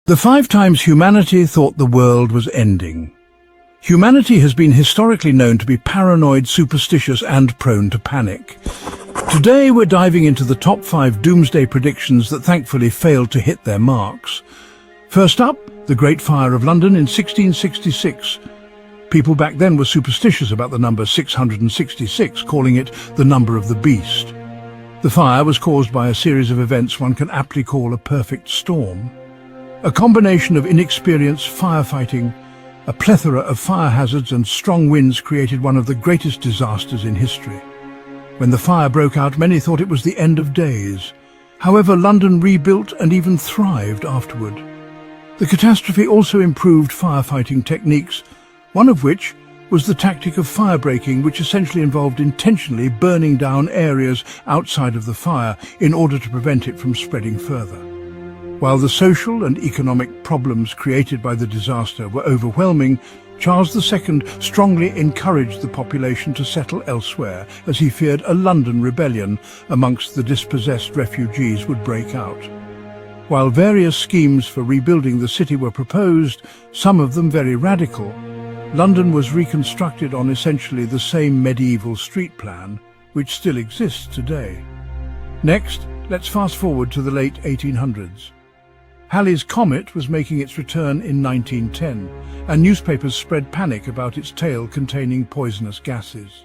The 5 times humanity thought the world was ending. Humanity has been historically known to be paranoid, superstitious, and prone to panic. Today we're diving into the top 5 doomsday predictions that thankfully failed to hit their marks. First up, the Great Fire of London in 1666. People back then were superstitious about the number 666, calling it the number of the beast. The fire was caused by a series of events one can aptly call a perfect storm. A combination of inexperienced firefighting, a plethora of fire hazards and strong winds created one of the greatest disasters in history. When the fire broke out, many thought it was the end of days. However, London rebuilt and even thrived afterward. The catastrophe also improved firefighting techniques, one of which was the tactic of firebreaking, which essentially involved intentionally burning down areas outside of the fire in order to prevent it from spreading further. While the social and economic problems created by the disaster were overwhelming, Charles II strongly encouraged the population to settle elsewhere, as he feared a London rebellion amongst the dispossessed refugees would break out. While various schemes for rebuilding the city were proposed, some of them very radical, London was reconstructed on essentially the same medieval street plan, which still exists today. Next, let's fast forward to the late 1800s. Halley's Comet was making its return in 1910, and newspapers spread panic about its tail containing poisonous gases.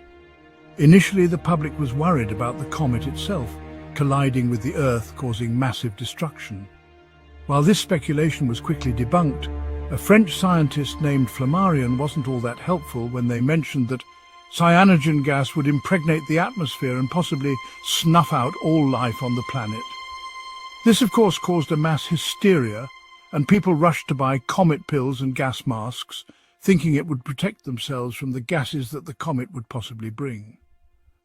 Initially, the public was worried about the comet itself, colliding with the Earth, causing massive destruction. While this speculation was quickly debunked, a French scientist named Flammarion wasn't all that helpful when they mentioned that cyanogen gas would impregnate the atmosphere and possibly snuff out all life on the planet. This, of course, caused a mass hysteria, and people rushed to buy comet pills and gas masks, thinking it would protect themselves from the gases that the comet would possibly bring.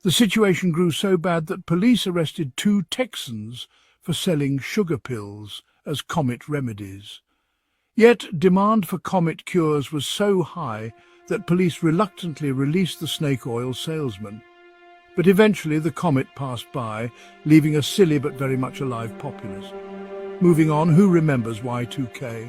The situation grew so bad that police arrested 2 Texans for selling sugar pills as comet remedies. Yet demand for comet cures was so high that police reluctantly released the snake oil salesman. But eventually the comet passed by, leaving a silly but very much alive populace. Moving on, who remembers Y2K?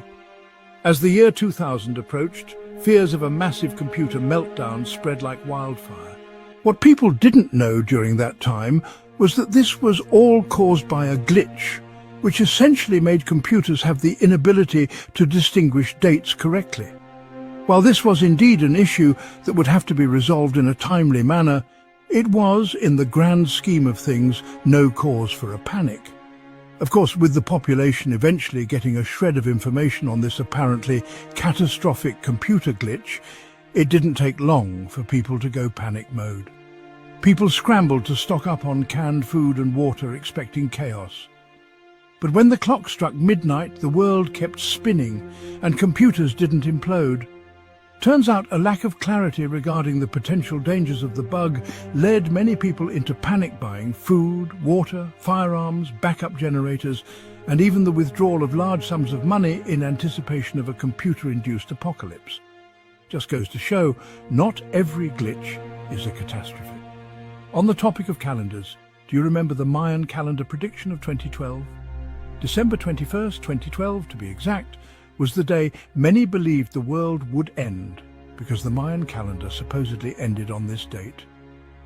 As the year 2000 approached, fears of a massive computer meltdown spread like wildfire. What people didn't know during that time was that this was all caused by a glitch, which essentially made computers have the inability to distinguish dates correctly. While this was indeed an issue that would have to be resolved in a timely manner, it was, in the grand scheme of things, no cause for a panic. Of course, with the population eventually getting a shred of information on this apparently catastrophic computer glitch, it didn't take long for people to go panic mode. People scrambled to stock up on canned food and water, expecting chaos. But when the clock struck midnight, the world kept spinning and computers didn't implode. Turns out a lack of clarity regarding the potential dangers of the bug led many people into panic buying food, water, firearms, backup generators, and even the withdrawal of large sums of money in anticipation of a computer-induced apocalypse. Just goes to show, not every glitch is a catastrophe. On the topic of calendars, do you remember the Mayan calendar prediction of 2012? December 21st, 2012 to be exact, was the day many believed the world would end, because the Mayan calendar supposedly ended on this date.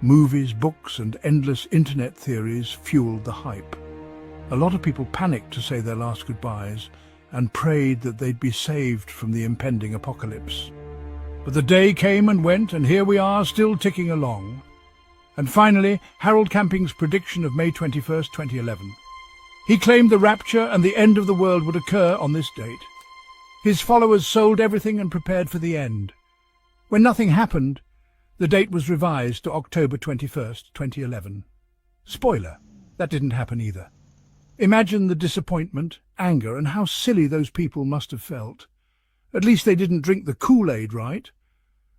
Movies, books, and endless internet theories fueled the hype. A lot of people panicked to say their last goodbyes and prayed that they'd be saved from the impending apocalypse. But the day came and went, and here we are, still ticking along. And finally, Harold Camping's prediction of May 21st, 2011. He claimed the rapture and the end of the world would occur on this date. His followers sold everything and prepared for the end. When nothing happened, the date was revised to October 21st, 2011. Spoiler, that didn't happen either. Imagine the disappointment, anger, and how silly those people must have felt. At least they didn't drink the Kool-Aid, right?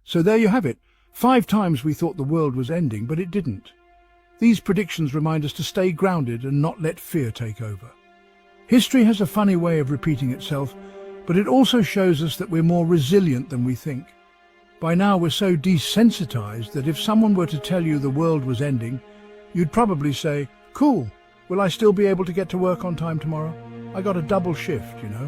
So there you have it. 5 times we thought the world was ending, but it didn't. These predictions remind us to stay grounded and not let fear take over. History has a funny way of repeating itself, but it also shows us that we're more resilient than we think. By now we're so desensitized that if someone were to tell you the world was ending, you'd probably say, "Cool, will I still be able to get to work on time tomorrow? I got a double shift, you know."